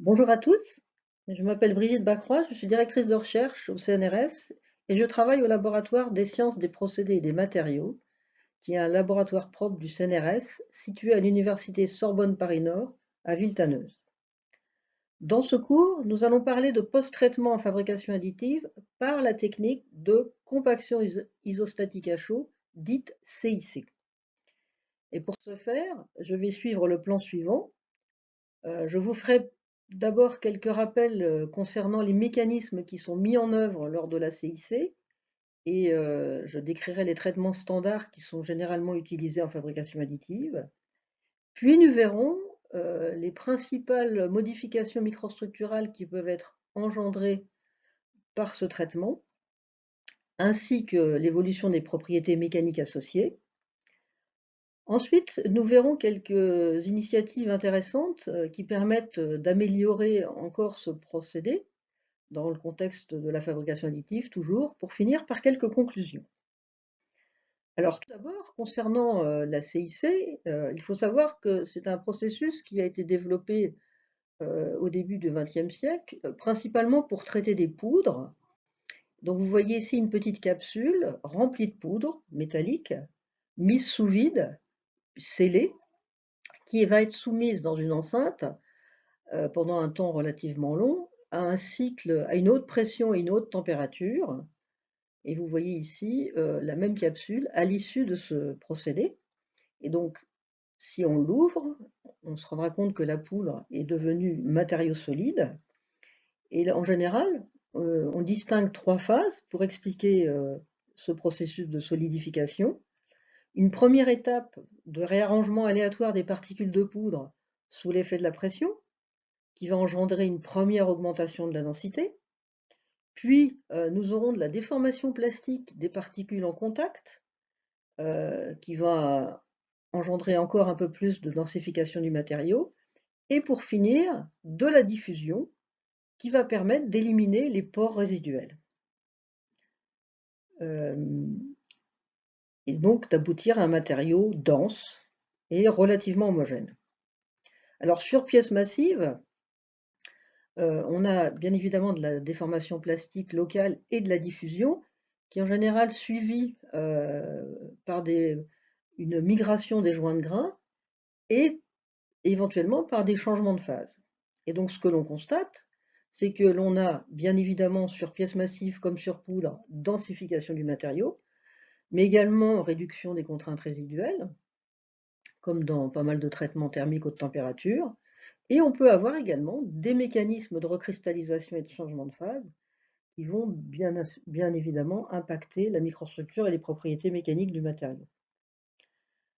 Bonjour à tous, je m'appelle Brigitte Bacroix, je suis directrice de recherche au CNRS et je travaille au laboratoire des sciences des procédés et des matériaux, qui est un laboratoire propre du CNRS situé à l'université Sorbonne Paris Nord à Villetaneuse. Dans ce cours, nous allons parler de post-traitement en fabrication additive par la technique de compaction isostatique à chaud, dite CIC. Et pour ce faire, je vais suivre le plan suivant. Je vous ferai d'abord quelques rappels concernant les mécanismes qui sont mis en œuvre lors de la CIC et je décrirai les traitements standards qui sont généralement utilisés en fabrication additive. Puis nous verrons les principales modifications microstructurales qui peuvent être engendrées par ce traitement, ainsi que l'évolution des propriétés mécaniques associées. Ensuite, nous verrons quelques initiatives intéressantes qui permettent d'améliorer encore ce procédé dans le contexte de la fabrication additive toujours, pour finir par quelques conclusions. Alors tout d'abord, concernant la CIC, il faut savoir que c'est un processus qui a été développé au début du XXe siècle, principalement pour traiter des poudres. Donc vous voyez ici une petite capsule remplie de poudre métallique, mise sous vide, scellée, qui va être soumise dans une enceinte pendant un temps relativement long, à un cycle, à une haute pression et une haute température. Et vous voyez ici la même capsule à l'issue de ce procédé. Et donc, si on l'ouvre, on se rendra compte que la poudre est devenue matériau solide. Et en général, on distingue trois phases pour expliquer ce processus de solidification. Une première étape de réarrangement aléatoire des particules de poudre sous l'effet de la pression, qui va engendrer une première augmentation de la densité. Puis, nous aurons de la déformation plastique des particules en contact, qui va engendrer encore un peu plus de densification du matériau. Et pour finir, de la diffusion, qui va permettre d'éliminer les pores résiduels. Et donc d'aboutir à un matériau dense et relativement homogène. Alors sur pièce massive, on a bien évidemment de la déformation plastique locale et de la diffusion, qui est en général suivie par une migration des joints de grains et éventuellement par des changements de phase. Et donc ce que l'on constate, c'est que l'on a bien évidemment sur pièce massive comme sur poudre, densification du matériau, mais également réduction des contraintes résiduelles, comme dans pas mal de traitements thermiques haute température. Et on peut avoir également des mécanismes de recristallisation et de changement de phase qui vont bien évidemment impacter la microstructure et les propriétés mécaniques du matériau.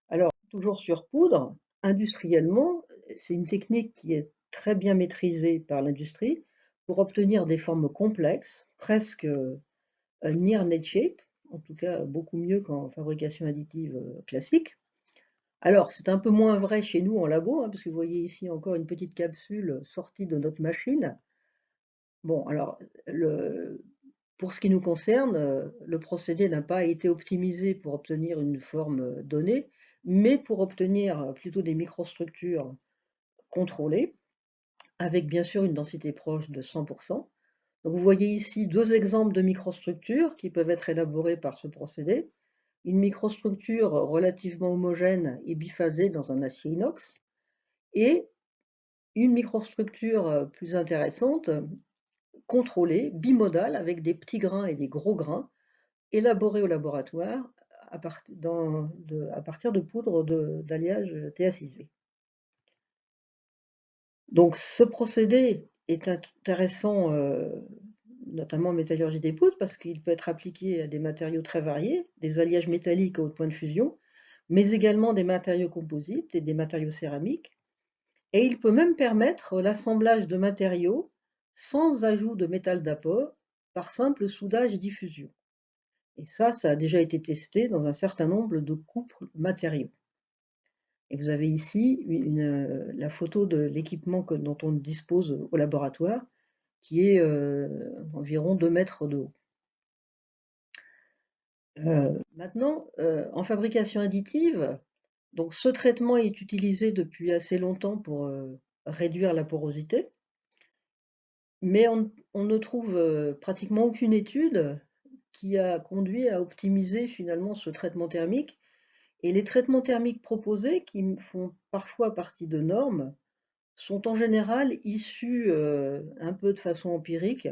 Alors, toujours sur poudre, industriellement, c'est une technique qui est très bien maîtrisée par l'industrie pour obtenir des formes complexes, presque near net shape, en tout cas beaucoup mieux qu'en fabrication additive classique. Alors, c'est un peu moins vrai chez nous en labo, hein, parce que vous voyez ici encore une petite capsule sortie de notre machine. Bon, alors, pour ce qui nous concerne, le procédé n'a pas été optimisé pour obtenir une forme donnée, mais pour obtenir plutôt des microstructures contrôlées, avec bien sûr une densité proche de 100%. Donc vous voyez ici deux exemples de microstructures qui peuvent être élaborées par ce procédé. Une microstructure relativement homogène et biphasée dans un acier inox, et une microstructure plus intéressante, contrôlée, bimodale, avec des petits grains et des gros grains, élaborés au laboratoire à partir de poudre d'alliage TA6V. Donc ce procédé est intéressant, notamment en métallurgie des poudres, parce qu'il peut être appliqué à des matériaux très variés, des alliages métalliques à haut point de fusion, mais également des matériaux composites et des matériaux céramiques. Et il peut même permettre l'assemblage de matériaux sans ajout de métal d'apport par simple soudage-diffusion. Et ça a déjà été testé dans un certain nombre de couples matériaux. Et vous avez ici la photo de l'équipement dont on dispose au laboratoire, qui est environ 2 mètres de haut. Maintenant, en fabrication additive, donc ce traitement est utilisé depuis assez longtemps pour réduire la porosité. Mais on ne trouve pratiquement aucune étude qui a conduit à optimiser finalement ce traitement thermique. Et les traitements thermiques proposés, qui font parfois partie de normes, sont en général issus un peu de façon empirique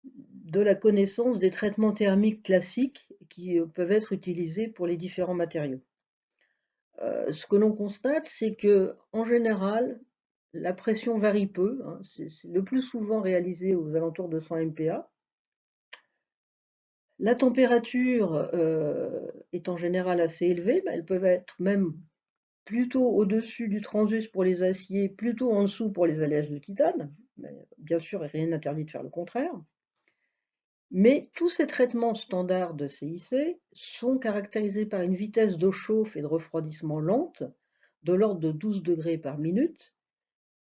de la connaissance des traitements thermiques classiques qui peuvent être utilisés pour les différents matériaux. Ce que l'on constate, c'est que en général, la pression varie peu, hein, c'est le plus souvent réalisé aux alentours de 100 MPa. La température est en général assez élevée, elles peuvent être même plutôt au-dessus du transus pour les aciers, plutôt en dessous pour les alliages de titane. Mais bien sûr, rien n'interdit de faire le contraire. Mais tous ces traitements standards de CIC sont caractérisés par une vitesse d'eau chauffe et de refroidissement lente de l'ordre de 12 degrés par minute,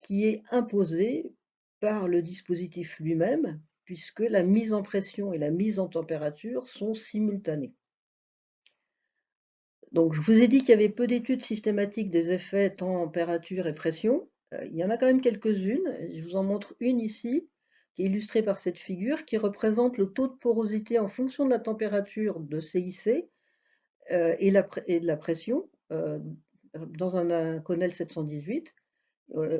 qui est imposée par le dispositif lui-même, puisque la mise en pression et la mise en température sont simultanées. Donc je vous ai dit qu'il y avait peu d'études systématiques des effets température et pression. Il y en a quand même quelques-unes. Je vous en montre une ici, qui est illustrée par cette figure, qui représente le taux de porosité en fonction de la température de CIC et de la pression dans un Connell 718.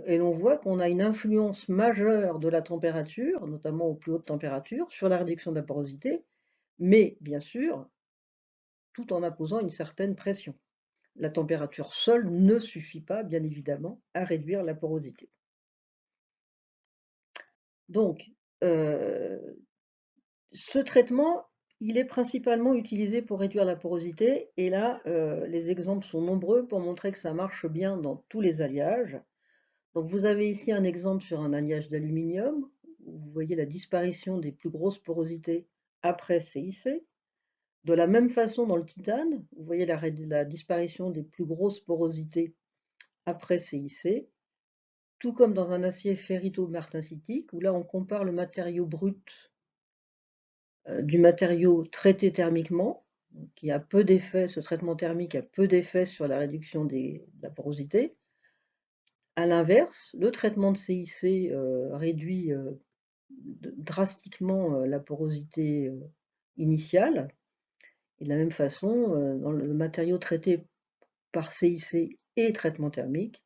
Et l'on voit qu'on a une influence majeure de la température, notamment aux plus hautes températures, sur la réduction de la porosité, mais bien sûr, tout en imposant une certaine pression. La température seule ne suffit pas, bien évidemment, à réduire la porosité. Donc, ce traitement, il est principalement utilisé pour réduire la porosité, et là, les exemples sont nombreux pour montrer que ça marche bien dans tous les alliages. Donc, vous avez ici un exemple sur un alliage d'aluminium, où vous voyez la disparition des plus grosses porosités après CIC. De la même façon, dans le titane, vous voyez la disparition des plus grosses porosités après CIC, tout comme dans un acier ferrito-martensitique, où là on compare le matériau brut du matériau traité thermiquement, qui a peu d'effet, ce traitement thermique a peu d'effet sur la réduction de la porosité. À l'inverse, le traitement de CIC réduit drastiquement la porosité initiale. Et de la même façon, dans le matériau traité par CIC et traitement thermique,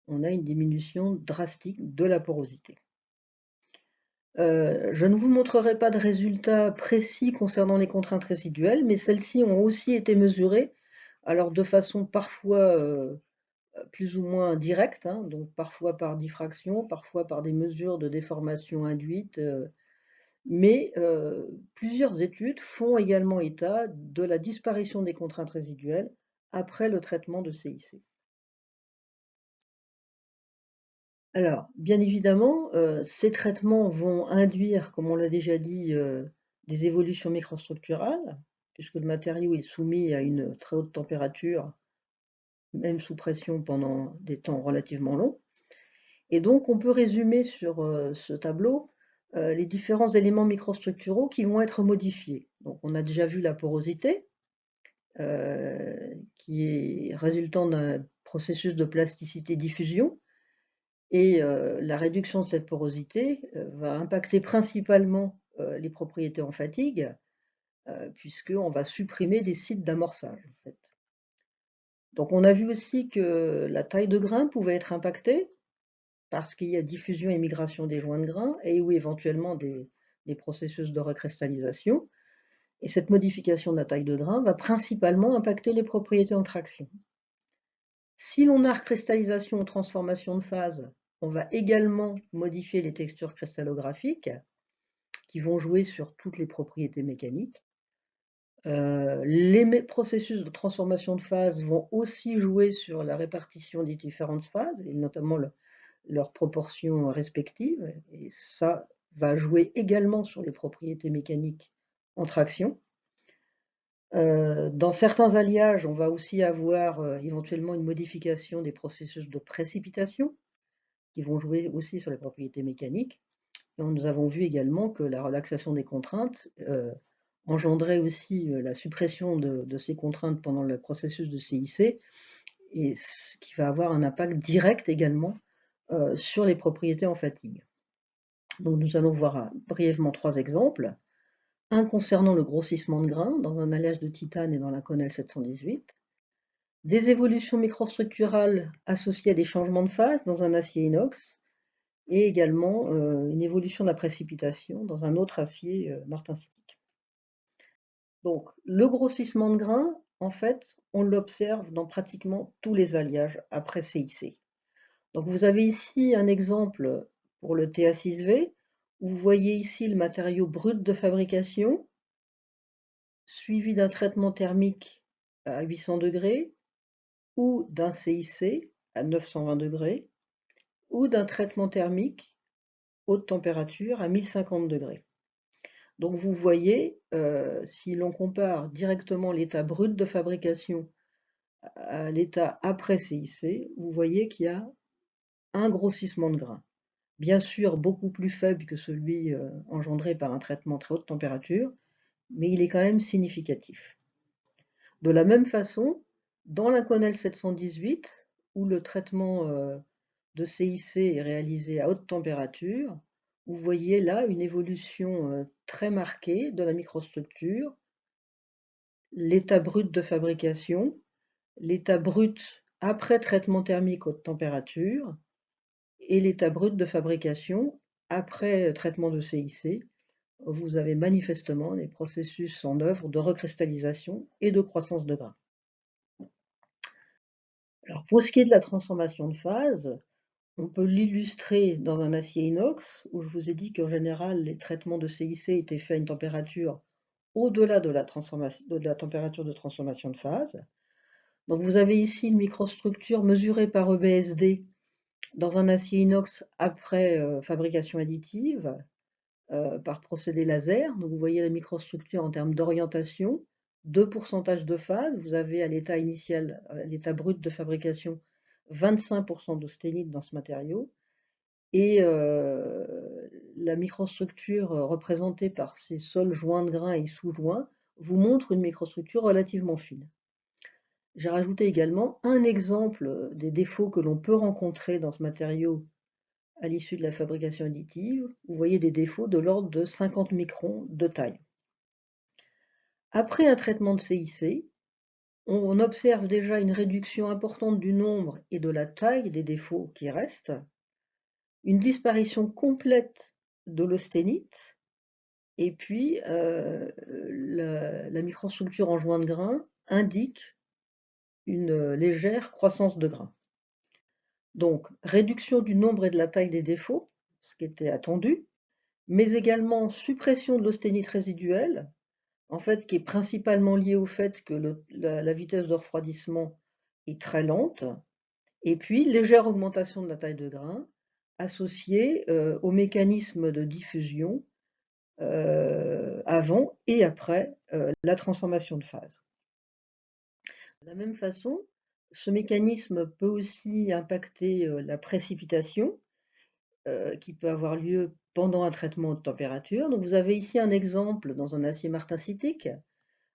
on a une diminution drastique de la porosité. Je ne vous montrerai pas de résultats précis concernant les contraintes résiduelles, mais celles-ci ont aussi été mesurées, alors de façon parfois plus ou moins directe, hein, donc parfois par diffraction, parfois par des mesures de déformation induite, mais plusieurs études font également état de la disparition des contraintes résiduelles après le traitement de CIC. Alors, bien évidemment, ces traitements vont induire, comme on l'a déjà dit, des évolutions microstructurales, puisque le matériau est soumis à une très haute température, même sous pression pendant des temps relativement longs. Et donc, on peut résumer sur ce tableau les différents éléments microstructuraux qui vont être modifiés. Donc, on a déjà vu la porosité, qui est résultant d'un processus de plasticité-diffusion. Et la réduction de cette porosité va impacter principalement les propriétés en fatigue, puisqu'on va supprimer des sites d'amorçage, en fait. Donc on a vu aussi que la taille de grain pouvait être impactée, parce qu'il y a diffusion et migration des joints de grain, et ou éventuellement des processus de recristallisation. Et cette modification de la taille de grain va principalement impacter les propriétés en traction. Si l'on a recristallisation ou transformation de phase, on va également modifier les textures cristallographiques qui vont jouer sur toutes les propriétés mécaniques. Les processus de transformation de phase vont aussi jouer sur la répartition des différentes phases, et notamment leurs proportions respectives, et ça va jouer également sur les propriétés mécaniques en traction. Dans certains alliages, on va aussi avoir éventuellement une modification des processus de précipitation, qui vont jouer aussi sur les propriétés mécaniques. Et nous avons vu également que la relaxation des contraintes engendrait aussi la suppression de ces contraintes pendant le processus de CIC, et ce qui va avoir un impact direct également sur les propriétés en fatigue. Donc nous allons voir brièvement 3 exemples. Un concernant le grossissement de grains dans un alliage de titane et dans l'inconel 718. Des évolutions microstructurales associées à des changements de phase dans un acier inox et également une évolution de la précipitation dans un autre acier martensitique. Donc le grossissement de grains, en fait, on l'observe dans pratiquement tous les alliages après CIC. Donc vous avez ici un exemple pour le TA6V, où vous voyez ici le matériau brut de fabrication, suivi d'un traitement thermique à 800 degrés, ou d'un CIC à 920 degrés, ou d'un traitement thermique haute température à 1050 degrés. Donc vous voyez, si l'on compare directement l'état brut de fabrication à l'état après CIC, vous voyez qu'il y a un grossissement de grains. Bien sûr beaucoup plus faible que celui engendré par un traitement très haute température, mais il est quand même significatif. De la même façon, dans l'Inconel 718, où le traitement de CIC est réalisé à haute température, vous voyez là une évolution très marquée de la microstructure, l'état brut de fabrication, l'état brut après traitement thermique haute température et l'état brut de fabrication après traitement de CIC. Vous avez manifestement des processus en œuvre de recristallisation et de croissance de grains. Alors pour ce qui est de la transformation de phase, on peut l'illustrer dans un acier inox, où je vous ai dit qu'en général, les traitements de CIC étaient faits à une température au-delà de la température de transformation de phase. Donc vous avez ici une microstructure mesurée par EBSD dans un acier inox après fabrication additive par procédé laser. Donc vous voyez la microstructure en termes d'orientation, de pourcentage de phase. Vous avez à l'état initial, à l'état brut de fabrication, 25% d'austénite dans ce matériau. Et la microstructure représentée par ces sols joints de grains et sous-joints vous montre une microstructure relativement fine. J'ai rajouté également un exemple des défauts que l'on peut rencontrer dans ce matériau à l'issue de la fabrication additive. Vous voyez des défauts de l'ordre de 50 microns de taille. Après un traitement de CIC, on observe déjà une réduction importante du nombre et de la taille des défauts qui restent, une disparition complète de l'austénite, et puis la microstructure en joint de grains indique une légère croissance de grains. Donc, réduction du nombre et de la taille des défauts, ce qui était attendu, mais également suppression de l'austénite résiduelle, en fait, qui est principalement liée au fait que la vitesse de refroidissement est très lente, et puis légère augmentation de la taille de grain, associée au mécanisme de diffusion avant et après la transformation de phase. De la même façon, ce mécanisme peut aussi impacter la précipitation qui peut avoir lieu pendant un traitement haute température. Donc vous avez ici un exemple dans un acier martensitique,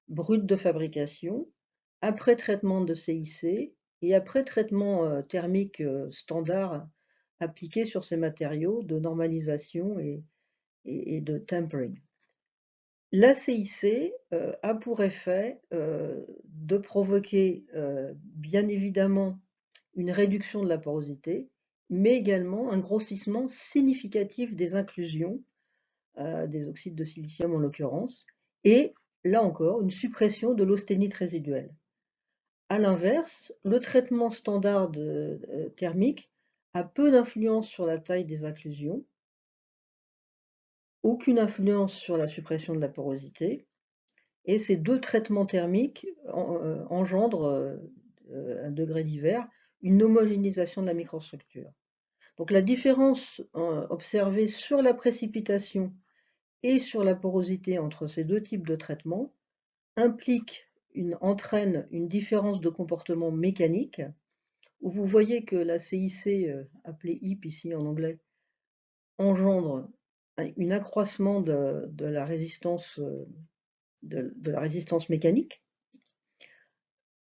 brut de fabrication, après traitement de CIC et après traitement thermique standard appliqué sur ces matériaux de normalisation et de tempering. La CIC a pour effet de provoquer bien évidemment une réduction de la porosité, mais également un grossissement significatif des inclusions, des oxydes de silicium en l'occurrence, et là encore une suppression de l'austénite résiduelle. A l'inverse, le traitement standard thermique a peu d'influence sur la taille des inclusions, aucune influence sur la suppression de la porosité, et ces deux traitements thermiques engendrent, à degrés divers, une homogénéisation de la microstructure. Donc la différence observée sur la précipitation et sur la porosité entre ces deux types de traitements entraîne une différence de comportement mécanique, où vous voyez que la CIC, appelée HIP ici en anglais, engendre un accroissement de la résistance mécanique.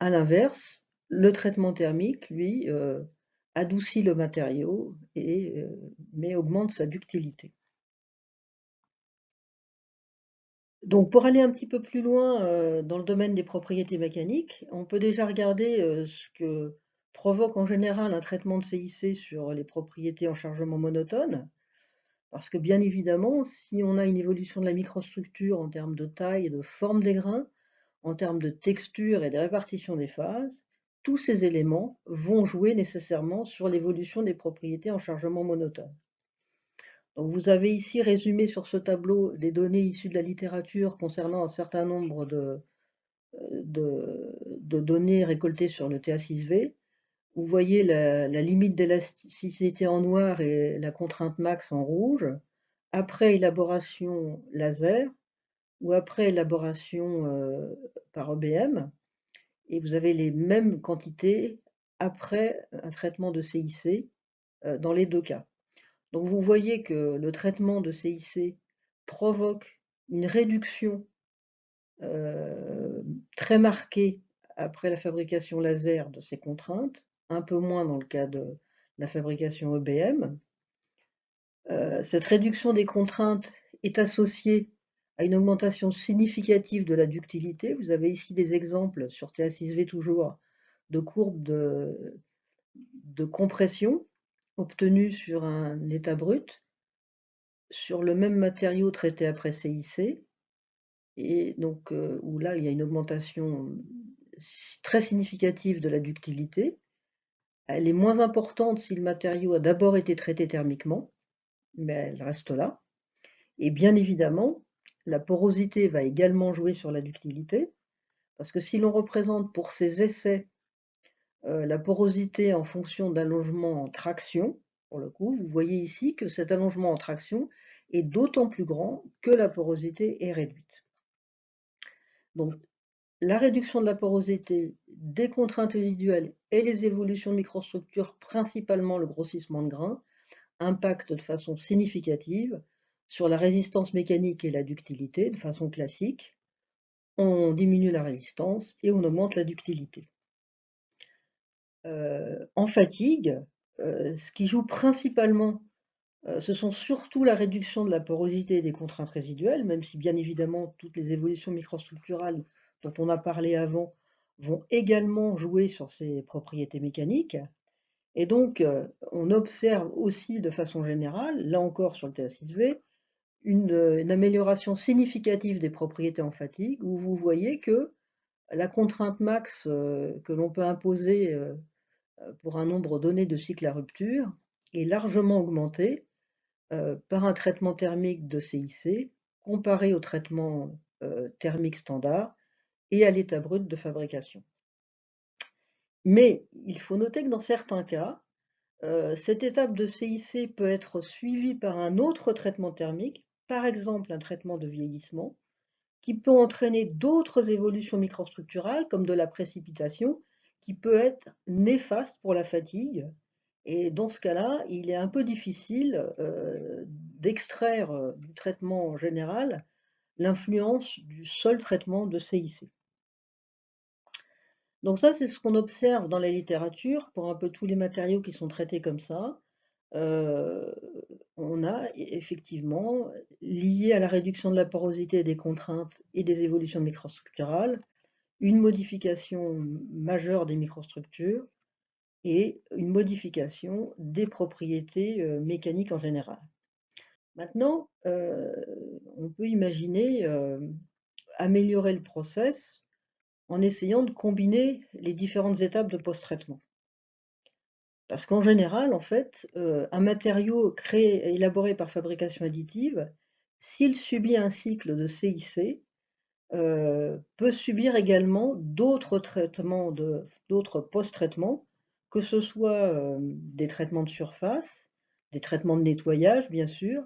À l'inverse, le traitement thermique, lui, adoucit le matériau mais augmente sa ductilité. Donc pour aller un petit peu plus loin, dans le domaine des propriétés mécaniques, on peut déjà regarder, ce que provoque en général un traitement de CIC sur les propriétés en chargement monotone. Parce que bien évidemment, si on a une évolution de la microstructure en termes de taille et de forme des grains, en termes de texture et de répartition des phases, tous ces éléments vont jouer nécessairement sur l'évolution des propriétés en chargement monotone. Donc vous avez ici résumé sur ce tableau des données issues de la littérature concernant un certain nombre de données récoltées sur le TA6V. Vous voyez la limite d'élasticité en noir et la contrainte max en rouge. Après élaboration laser ou après élaboration par EBM, et vous avez les mêmes quantités après un traitement de CIC dans les deux cas. Donc vous voyez que le traitement de CIC provoque une réduction très marquée après la fabrication laser de ces contraintes, un peu moins dans le cas de la fabrication EBM. Cette réduction des contraintes est associée à une augmentation significative de la ductilité. Vous avez ici des exemples sur TA6V toujours de courbes de compression obtenues sur un état brut, sur le même matériau traité après CIC, et donc où là il y a une augmentation très significative de la ductilité. Elle est moins importante si le matériau a d'abord été traité thermiquement, mais elle reste là. Et bien évidemment, la porosité va également jouer sur la ductilité, parce que si l'on représente pour ces essais la porosité en fonction d'allongement en traction, pour le coup, vous voyez ici que cet allongement en traction est d'autant plus grand que la porosité est réduite. Donc, la réduction de la porosité, des contraintes résiduelles et les évolutions de microstructures, principalement le grossissement de grains, impactent de façon significative sur la résistance mécanique et la ductilité de façon classique. On diminue la résistance et on augmente la ductilité. En fatigue, ce qui joue principalement, ce sont surtout la réduction de la porosité et des contraintes résiduelles, même si bien évidemment toutes les évolutions microstructurales dont on a parlé avant vont également jouer sur ces propriétés mécaniques. Et donc, on observe aussi de façon générale, là encore sur le TA6V, une amélioration significative des propriétés en fatigue, où vous voyez que la contrainte max que l'on peut imposer pour un nombre donné de cycles à rupture est largement augmentée par un traitement thermique de CIC comparé au traitement thermique standard et à l'état brut de fabrication. Mais il faut noter que dans certains cas, cette étape de CIC peut être suivie par un autre traitement thermique, par exemple un traitement de vieillissement, qui peut entraîner d'autres évolutions microstructurales, comme de la précipitation, qui peut être néfaste pour la fatigue. Et dans ce cas-là, il est un peu difficile d'extraire du traitement général l'influence du seul traitement de CIC. Donc ça, c'est ce qu'on observe dans la littérature pour un peu tous les matériaux qui sont traités comme ça. Euh, on a effectivement, lié à la réduction de la porosité des contraintes et des évolutions microstructurales, une modification majeure des microstructures et une modification des propriétés mécaniques en général. Maintenant, on peut imaginer améliorer le process en essayant de combiner les différentes étapes de post-traitement. Parce qu'en général, en fait, un matériau créé, élaboré par fabrication additive, s'il subit un cycle de CIC, peut subir également d'autres traitements, d'autres post-traitements, que ce soit des traitements de surface, des traitements de nettoyage, bien sûr,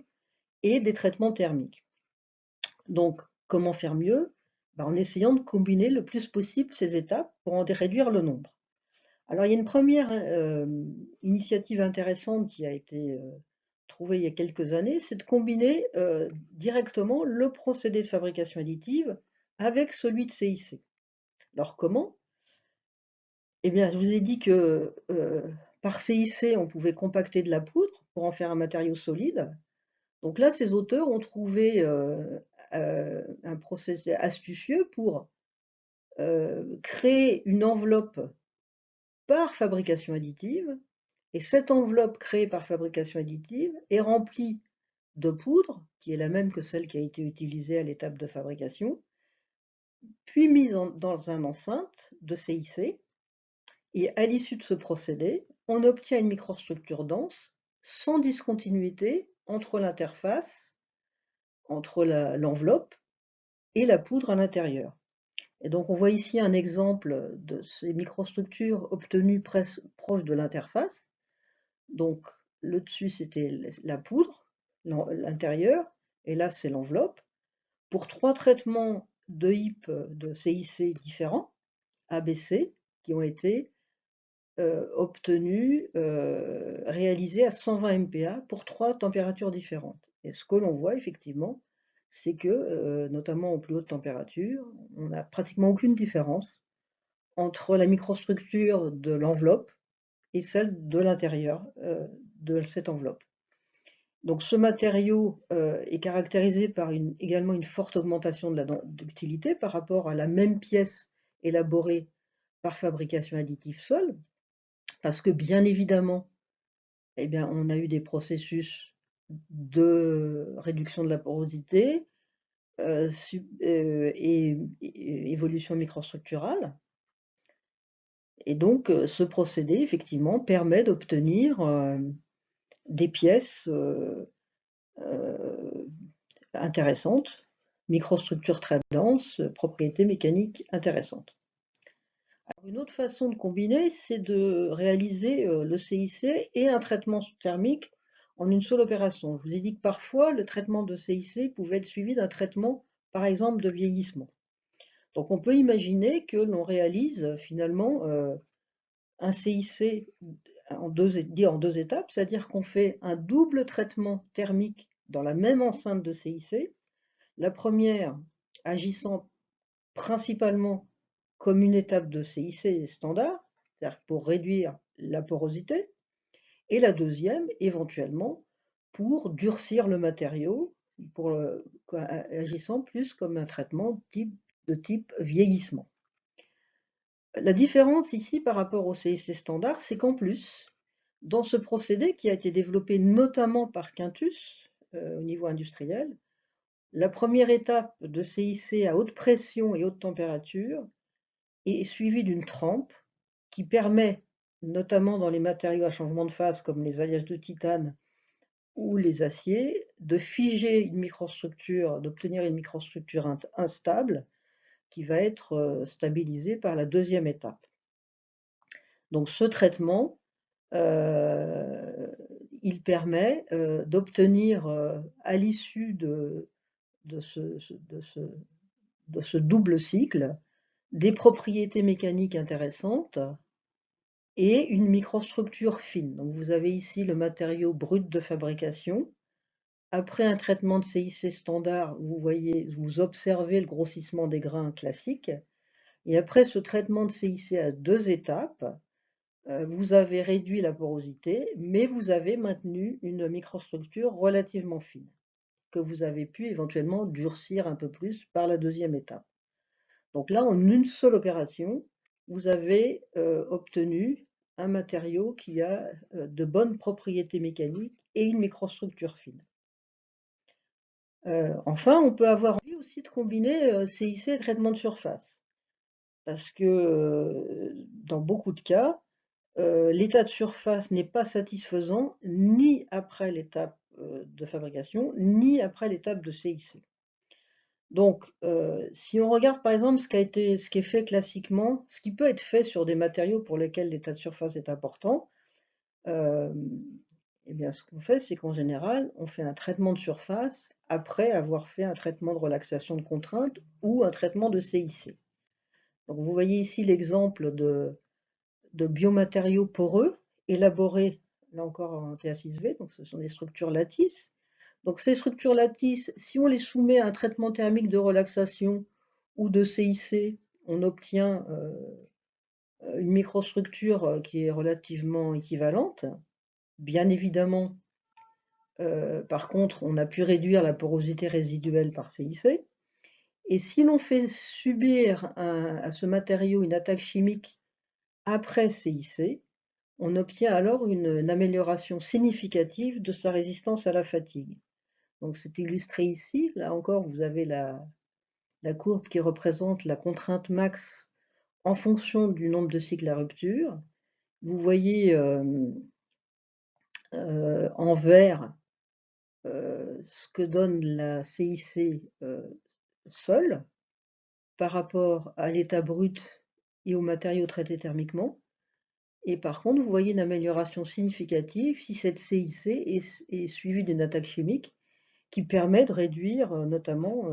et des traitements thermiques. Donc, comment faire mieux? Ben, en essayant de combiner le plus possible ces étapes pour en réduire le nombre. Alors, il y a une première initiative intéressante qui a été trouvée il y a quelques années, c'est de combiner directement le procédé de fabrication additive avec celui de CIC. Alors comment? Eh bien, je vous ai dit que par CIC, on pouvait compacter de la poudre pour en faire un matériau solide. Donc là, ces auteurs ont trouvé un procédé astucieux pour créer une enveloppe par fabrication additive, et cette enveloppe créée par fabrication additive est remplie de poudre, qui est la même que celle qui a été utilisée à l'étape de fabrication, puis mise dans un enceinte de CIC, et à l'issue de ce procédé, on obtient une microstructure dense sans discontinuité entre l'interface, entre l'enveloppe et la poudre à l'intérieur. Et donc on voit ici un exemple de ces microstructures obtenues proches de l'interface. Donc le dessus c'était la poudre, l'intérieur, et là c'est l'enveloppe, pour 3 traitements de HIP de CIC différents, ABC, qui ont été obtenus, réalisés à 120 MPa pour 3 températures différentes. Et ce que l'on voit effectivement, c'est que, notamment aux plus hautes températures, on n'a pratiquement aucune différence entre la microstructure de l'enveloppe et celle de l'intérieur de cette enveloppe. Donc ce matériau est caractérisé par également une forte augmentation de la ductilité par rapport à la même pièce élaborée par fabrication additive seule, parce que bien évidemment, eh bien, on a eu des processus de réduction de la porosité et évolution microstructurale. Et donc, ce procédé, effectivement, permet d'obtenir des pièces intéressantes, microstructures très denses, propriétés mécaniques intéressantes. Alors, une autre façon de combiner, c'est de réaliser le CIC et un traitement thermique en une seule opération. Je vous ai dit que parfois, le traitement de CIC pouvait être suivi d'un traitement, par exemple, de vieillissement. Donc on peut imaginer que l'on réalise finalement un CIC en deux étapes, c'est-à-dire qu'on fait un double traitement thermique dans la même enceinte de CIC, la première agissant principalement comme une étape de CIC standard, c'est-à-dire pour réduire la porosité, et la deuxième éventuellement pour durcir le matériau, agissant plus comme un traitement de type vieillissement. La différence ici par rapport au CIC standard, c'est qu'en plus, dans ce procédé qui a été développé notamment par Quintus au niveau industriel, la première étape de CIC à haute pression et haute température est suivie d'une trempe qui permet, notamment dans les matériaux à changement de phase comme les alliages de titane ou les aciers, de figer une microstructure, d'obtenir une microstructure instable qui va être stabilisée par la deuxième étape. Donc ce traitement, il permet d'obtenir à l'issue de ce double cycle des propriétés mécaniques intéressantes et une microstructure fine. Donc vous avez ici le matériau brut de fabrication. Après un traitement de CIC standard, vous observez le grossissement des grains classiques. Et après ce traitement de CIC à 2 étapes, vous avez réduit la porosité, mais vous avez maintenu une microstructure relativement fine, que vous avez pu éventuellement durcir un peu plus par la deuxième étape. Donc là, en une seule opération, vous avez obtenu un matériau qui a de bonnes propriétés mécaniques et une microstructure fine. Enfin, on peut avoir envie aussi de combiner CIC et traitement de surface, parce que dans beaucoup de cas, l'état de surface n'est pas satisfaisant ni après l'étape de fabrication, ni après l'étape de CIC. Donc, si on regarde par exemple ce qui est fait classiquement, ce qui peut être fait sur des matériaux pour lesquels l'état de surface est important, eh bien ce qu'on fait, c'est qu'en général, on fait un traitement de surface après avoir fait un traitement de relaxation de contrainte ou un traitement de CIC. Donc vous voyez ici l'exemple de biomatériaux poreux élaborés, là encore en TA6V, donc ce sont des structures lattices. Donc ces structures lattices, si on les soumet à un traitement thermique de relaxation ou de CIC, on obtient une microstructure qui est relativement équivalente. Bien évidemment, Par contre, on a pu réduire la porosité résiduelle par CIC. Et si l'on fait subir à ce matériau une attaque chimique après CIC, on obtient alors une amélioration significative de sa résistance à la fatigue. Donc c'est illustré ici. Là encore, vous avez la courbe qui représente la contrainte max en fonction du nombre de cycles à rupture. Vous voyez en vert ce que donne la CIC seule par rapport à l'état brut et aux matériaux traités thermiquement. Et par contre, vous voyez une amélioration significative si cette CIC est suivie d'une attaque chimique qui permet de réduire notamment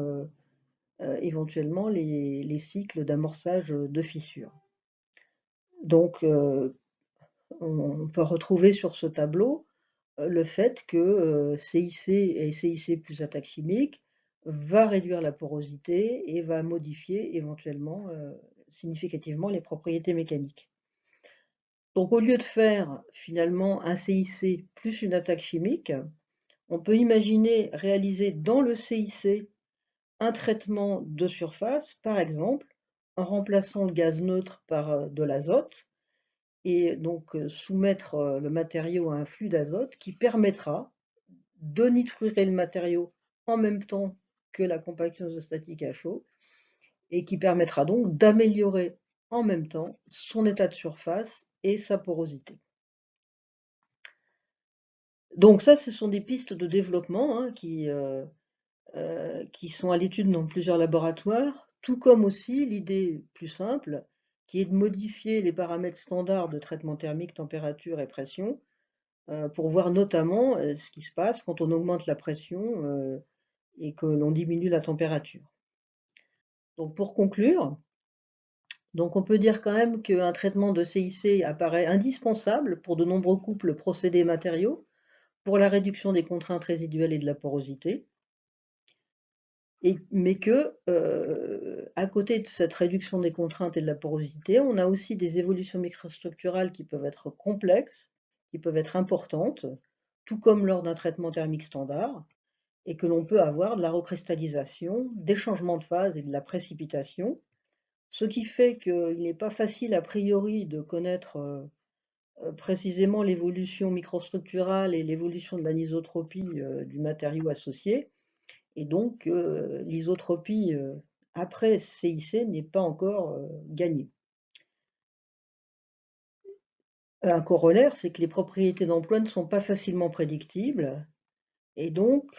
éventuellement les cycles d'amorçage de fissures. Donc, on peut retrouver sur ce tableau le fait que CIC et CIC plus attaque chimique va réduire la porosité et va modifier éventuellement significativement les propriétés mécaniques. Donc au lieu de faire finalement un CIC plus une attaque chimique, on peut imaginer réaliser dans le CIC un traitement de surface, par exemple, en remplaçant le gaz neutre par de l'azote, et donc soumettre le matériau à un flux d'azote qui permettra de nitrurer le matériau en même temps que la compaction isostatique à chaud, et qui permettra donc d'améliorer en même temps son état de surface et sa porosité. Donc ça, ce sont des pistes de développement hein, qui sont à l'étude dans plusieurs laboratoires, tout comme aussi l'idée plus simple, qui est de modifier les paramètres standards de traitement thermique, température et pression, pour voir notamment ce qui se passe quand on augmente la pression et que l'on diminue la température. Donc pour conclure, donc on peut dire quand même qu'un traitement de CIC apparaît indispensable pour de nombreux couples procédés matériaux, pour la réduction des contraintes résiduelles et de la porosité, mais que, à côté de cette réduction des contraintes et de la porosité, on a aussi des évolutions microstructurales qui peuvent être complexes, qui peuvent être importantes, tout comme lors d'un traitement thermique standard, et que l'on peut avoir de la recristallisation, des changements de phase et de la précipitation, ce qui fait qu'il n'est pas facile a priori de connaître précisément l'évolution microstructurale et l'évolution de l'anisotropie du matériau associé, et donc l'isotropie après CIC n'est pas encore gagnée. Un corollaire, c'est que les propriétés d'emploi ne sont pas facilement prédictibles, et donc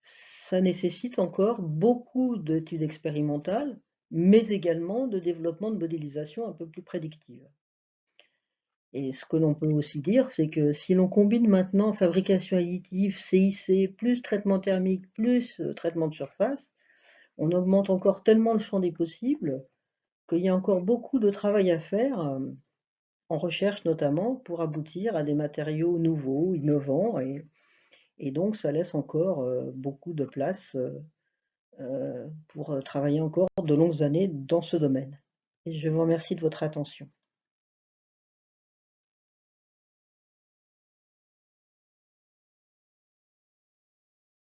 ça nécessite encore beaucoup d'études expérimentales, mais également de développement de modélisation un peu plus prédictive. Et ce que l'on peut aussi dire, c'est que si l'on combine maintenant fabrication additive, CIC, plus traitement thermique, plus traitement de surface, on augmente encore tellement le champ des possibles qu'il y a encore beaucoup de travail à faire, en recherche notamment, pour aboutir à des matériaux nouveaux, innovants, et donc ça laisse encore beaucoup de place pour travailler encore de longues années dans ce domaine. Et je vous remercie de votre attention.